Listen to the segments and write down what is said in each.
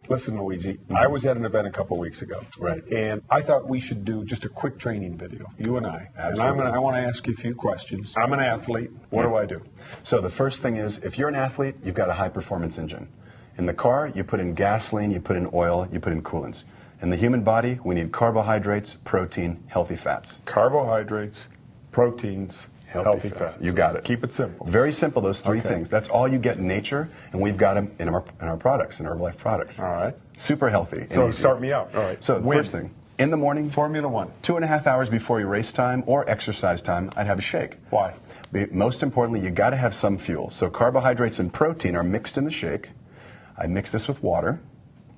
Listen, Luigi, I was at an event a couple weeks ago. Right. And I thought we should do just a quick training video, you and I. Absolutely. And I want to ask you a few questions. I'm an athlete. What do I do? So the first thing is, if you're an athlete, you've got a high-performance engine. In the car, you put in gasoline, you put in oil, you put in coolants. In the human body, we need carbohydrates, protein, healthy fats. Carbohydrates, proteins, healthy fats. You got it. Keep it simple. Very simple, those three things. That's all you get in nature, and we've got them in our products, in Herbalife products. All right. Super healthy. So start me out. All right. So the first thing, in the morning, Formula One. 2.5 hours before your race time or exercise time, I'd have a shake. Why? Most importantly, you got to have some fuel. So carbohydrates and protein are mixed in the shake. I mix this with water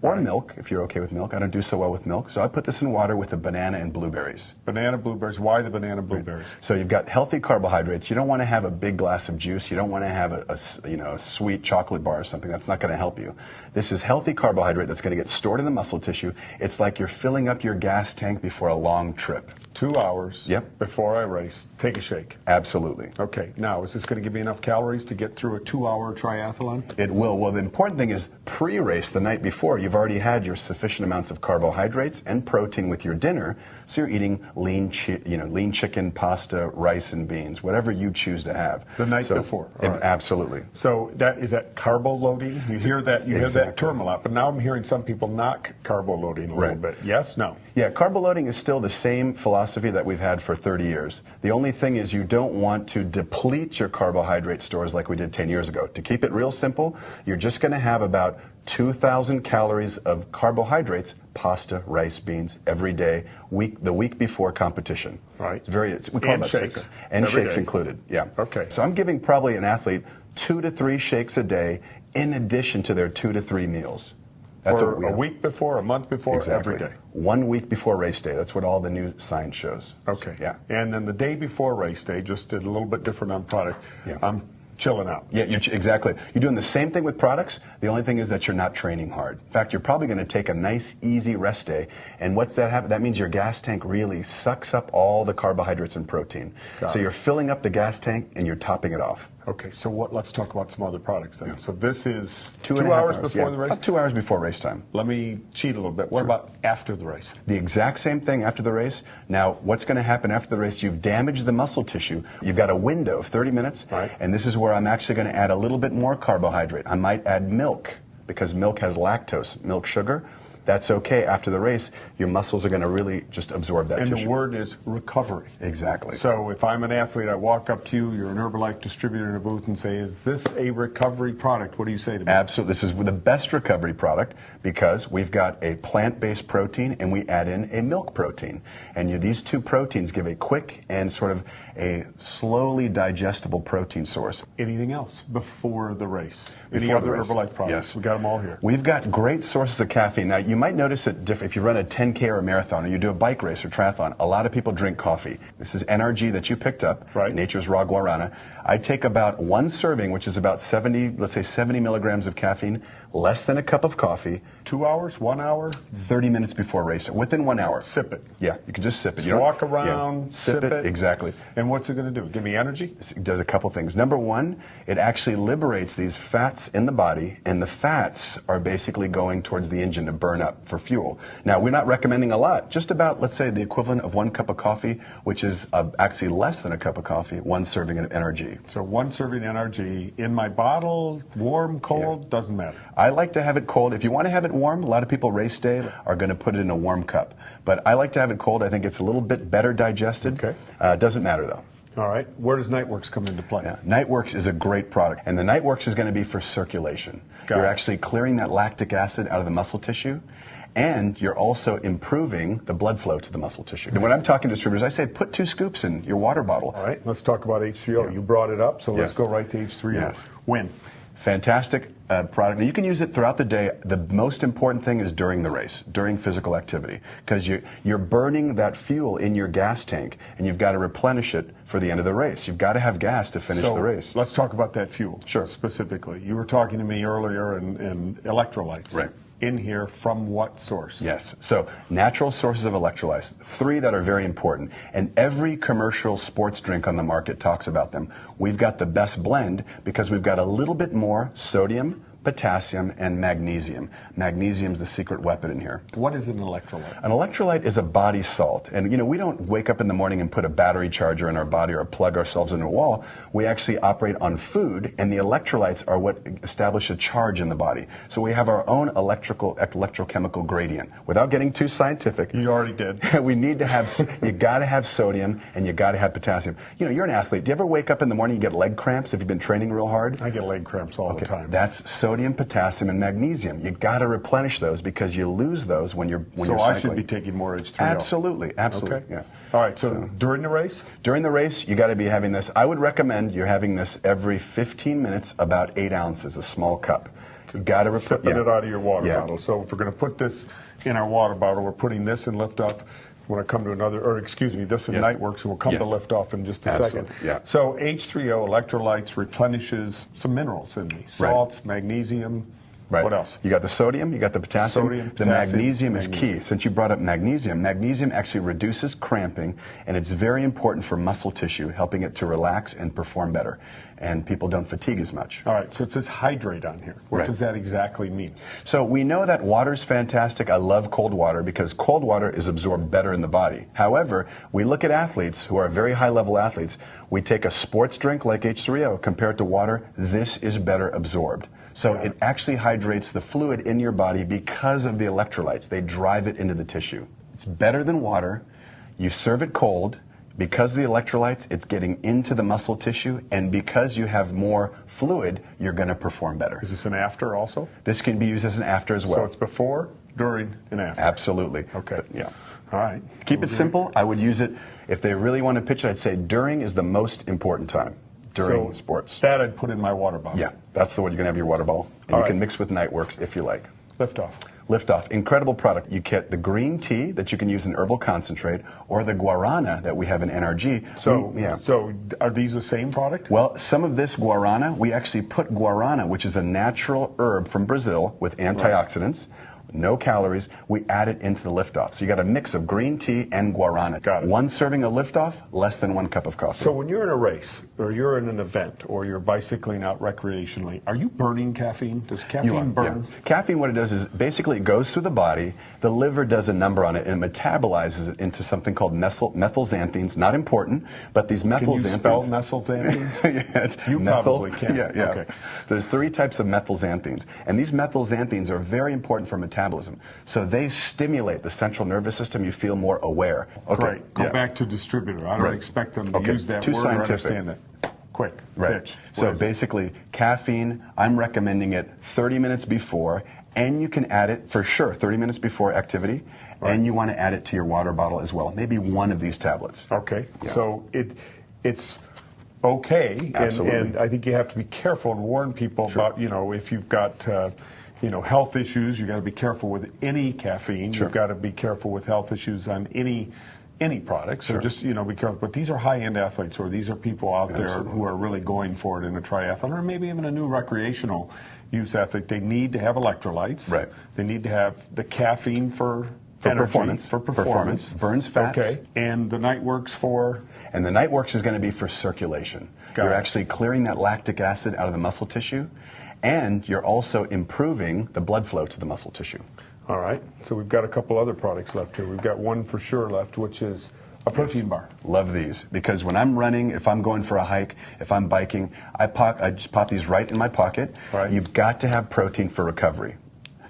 or milk, if you're okay with milk. I don't do so well with milk. So I put this in water with the banana and blueberries. Banana, blueberries. Why the banana, blueberries? So you've got healthy carbohydrates. You don't want to have a big glass of juice. You don't want to have a sweet chocolate bar or something. That's not going to help you. This is healthy carbohydrate that's going to get stored in the muscle tissue. It's like you're filling up your gas tank before a long trip. 2 hours before I race, take a shake. Absolutely. Okay, now is this going to give me enough calories to get through a 2-hour triathlon? It will. Well, the important thing is pre-race, the night before, you've already had your sufficient amounts of carbohydrates and protein with your dinner, so you're eating lean chicken, pasta, rice, and beans, whatever you choose to have. The night before. Right. Absolutely. So is that carbo loading? You hear that, you hear that term a lot, but now I'm hearing some people knock carbo loading a little bit. Yes? No? Yeah, carbo loading is still the same philosophy that we've had for 30 years. The only thing is you don't want to deplete your carbohydrate stores like we did 10 years ago. To keep it real simple, you're just going to have about 2,000 calories of carbohydrates, pasta, rice, beans, every day, the week before competition. Right. We call and it shakes. And shakes included, yeah. Okay. So I'm giving probably an athlete 2 to 3 shakes a day in addition to their 2 to 3 meals. That's for a week before, a month before, every day. 1 week before race day. That's what all the new science shows. Okay. Yeah. And then the day before race day, just did a little bit different on product. Yeah. I'm chilling out. Yeah, exactly. You're doing the same thing with products. The only thing is that you're not training hard. In fact, you're probably going to take a nice, easy rest day. And what's that happen? That means your gas tank really sucks up all the carbohydrates and protein. So you're filling up the gas tank and you're topping it off. Okay, so let's talk about some other products then. So this is 2 hours before the race? About 2 hours before race time. Let me cheat a little bit. What about after the race? The exact same thing after the race. Now, what's going to happen after the race? You've damaged the muscle tissue. You've got a window of 30 minutes, and this is where I'm actually going to add a little bit more carbohydrate. I might add milk, because milk has lactose, milk sugar. That's okay. After the race, your muscles are going to really just absorb that tissue. And the word is recovery. Exactly. So if I'm an athlete, I walk up to you, you're an Herbalife distributor in a booth, and say, is this a recovery product? What do you say to me? Absolutely. This is the best recovery product because we've got a plant-based protein and we add in a milk protein. And these two proteins give a quick and sort of a slowly digestible protein source. Anything else before the race? Any Before other the race. Herbalife products? Yes. We got them all here. We've got great sources of caffeine. Now, you might notice that if you run a 10K or a marathon, or you do a bike race or triathlon, a lot of people drink coffee. This is NRG that you picked up, Nature's Raw Guarana. I take about 1 serving, which is about 70 milligrams of caffeine, less than a cup of coffee. 2 hours, 1 hour? 30 minutes before race, within 1 hour. Sip it. Yeah, you can just sip it. Just walk around, sip it. Exactly. And what's it going to do? Give me energy? It does a couple things. Number one, it actually liberates these fats in the body, and the fats are basically going towards the engine to burn up for fuel. Now, we're not recommending a lot, just about, let's say, the equivalent of 1 cup of coffee, which is actually less than a cup of coffee, 1 serving of NRG. So 1 serving NRG in my bottle, warm, cold, doesn't matter. I like to have it cold. If you want to have it warm, a lot of people race day are going to put it in a warm cup. But I like to have it cold. I think it's a little bit better digested. Okay. Doesn't matter, though. All right. Where does Nightworks come into play? Yeah. Nightworks is a great product. And the Nightworks is going to be for circulation. You're actually clearing that lactic acid out of the muscle tissue. And you're also improving the blood flow to the muscle tissue. And when I'm talking to distributors, I say put 2 scoops in your water bottle. All right, let's talk about H3O. Yeah. You brought it up, so let's go right to H3O. Yes. When? Fantastic product. Now, you can use it throughout the day. The most important thing is during the race, during physical activity, because you're burning that fuel in your gas tank, and you've got to replenish it for the end of the race. You've got to have gas to finish the race. Let's talk about that fuel. Sure. Specifically. You were talking to me earlier in electrolytes. Right. In here from what source? Yes. So natural sources of electrolytes, 3 that are very important. And every commercial sports drink on the market talks about them. We've got the best blend because we've got a little bit more sodium, potassium, and magnesium. Magnesium's the secret weapon in here. What is an electrolyte? An electrolyte is a body salt. And, we don't wake up in the morning and put a battery charger in our body or plug ourselves into a wall. We actually operate on food, and the electrolytes are what establish a charge in the body. So we have our own electrochemical gradient. Without getting too scientific. You already did. We need to have, you got to have sodium and you got to have potassium. You're an athlete. Do you ever wake up in the morning and get leg cramps if you've been training real hard? I get leg cramps all the time. That's sodium, potassium, and magnesium. You got to replenish those because you lose those when you're cycling. So I should be taking more H3O. Absolutely. Okay. Yeah. All right. So during the race? During the race, you got to be having this. I would recommend you're having this every 15 minutes, about 8 ounces, a small cup. You got to sipping it out of your water bottle. So if we're going to put this in our water bottle, we're putting this in liftoff. When I come to another, or excuse me, this in Nightworks, and we'll come to liftoff in just a second. Yeah. So H3O, electrolytes, replenishes some minerals in me. Salts, magnesium. Right. What else? You got the sodium, you got the potassium. Sodium, the potassium, magnesium is key. Since you brought up magnesium actually reduces cramping, and it's very important for muscle tissue, helping it to relax and perform better. And people don't fatigue as much. All right, so it says hydrate on here. What does that exactly mean? So we know that water's fantastic. I love cold water because cold water is absorbed better in the body. However, we look at athletes who are very high-level athletes. We take a sports drink like H3O, compared to water, this is better absorbed. So it actually hydrates the fluid in your body because of the electrolytes. They drive it into the tissue. It's better than water. You serve it cold. Because of the electrolytes, it's getting into the muscle tissue, and because you have more fluid, you're going to perform better. Is this an after also? This can be used as an after as well. So it's before, during, and after? Absolutely. Okay. Yeah. All right. Keep it simple. I would use it, if they really want to pitch it, I'd say during is the most important time. During sports. That I'd put in my water bottle. Yeah, that's the one you're going to have in your water bottle. And you can mix with Nightworks if you like. Liftoff. Liftoff, incredible product. You get the green tea that you can use in herbal concentrate, or the guarana that we have in NRG. So are these the same product? Well, some of this guarana, we actually put guarana, which is a natural herb from Brazil with antioxidants. No calories. We add it into the liftoff. So you got a mix of green tea and guarana. Got it. One serving of liftoff, less than 1 cup of coffee. So when you're in a race, or you're in an event, or you're bicycling out recreationally, are you burning caffeine? Does caffeine burn? Yeah. Caffeine, what it does is basically it goes through the body. The liver does a number on it and metabolizes it into something called methylxanthines. Not important, but these methylxanthines. Can you spell methylxanthines? Yeah, it's you probably can. Yeah. Okay. There's 3 types of methylxanthines, and these methylxanthines are very important for metabolism. So they stimulate the central nervous system. You feel more aware. Okay. Great. Go back to distributor. I don't expect them to use that Too word scientific. or understand that. Quick. Pitch. So basically, caffeine, I'm recommending it 30 minutes before, and you can add it for sure 30 minutes before activity, and you want to add it to your water bottle as well. Maybe one of these tablets. Okay. Yeah. So it's okay. Absolutely. And I think you have to be careful and warn people about, if you've got health issues, you got to be careful with any caffeine. You've got to be careful with health issues on any product. So just be careful. But these are high-end athletes, or these are people out there who are really going for it in a triathlon, or maybe even a new recreational use athlete. They need to have electrolytes. Right. They need to have the caffeine for energy, performance. For performance. Burns fats. Okay. And the Nightworks for? And the Nightworks is going to be for circulation. You're actually clearing that lactic acid out of the muscle tissue, and you're also improving the blood flow to the muscle tissue. All right. So we've got a couple other products left here. We've got one for sure left, which is a protein bar. Love these, because when I'm running, if I'm going for a hike, if I'm biking, I just pop these right in my pocket. Right. You've got to have protein for recovery.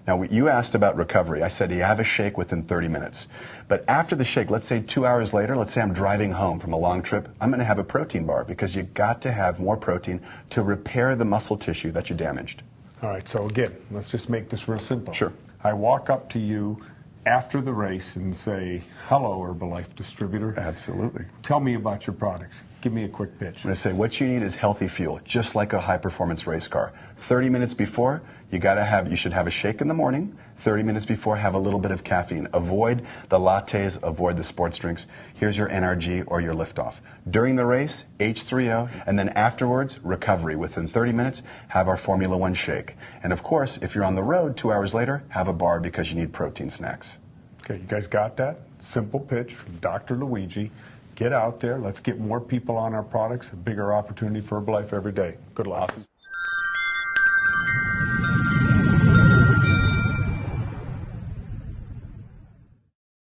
Now, you asked about recovery. I said you have a shake within 30 minutes. But after the shake, let's say 2 hours later, let's say I'm driving home from a long trip, I'm going to have a protein bar, because you got to have more protein to repair the muscle tissue that you damaged. All right, so again, let's just make this real simple. Sure. I walk up to you after the race and say, hello, Herbalife distributor. Absolutely. Tell me about your products. Give me a quick pitch. I'm going to say what you need is healthy fuel, just like a high-performance race car. 30 minutes before, you should have a shake in the morning. 30 minutes before, have a little bit of caffeine. Avoid the lattes, avoid the sports drinks. Here's your NRG or your liftoff. During the race, H3O, and then afterwards, recovery. Within 30 minutes, have our Formula One shake. And of course, if you're on the road 2 hours later, have a bar, because you need protein snacks. Okay, you guys got that? Simple pitch from Dr. Luigi. Get out there. Let's get more people on our products. A bigger opportunity for Herbalife every day. Good luck. Awesome.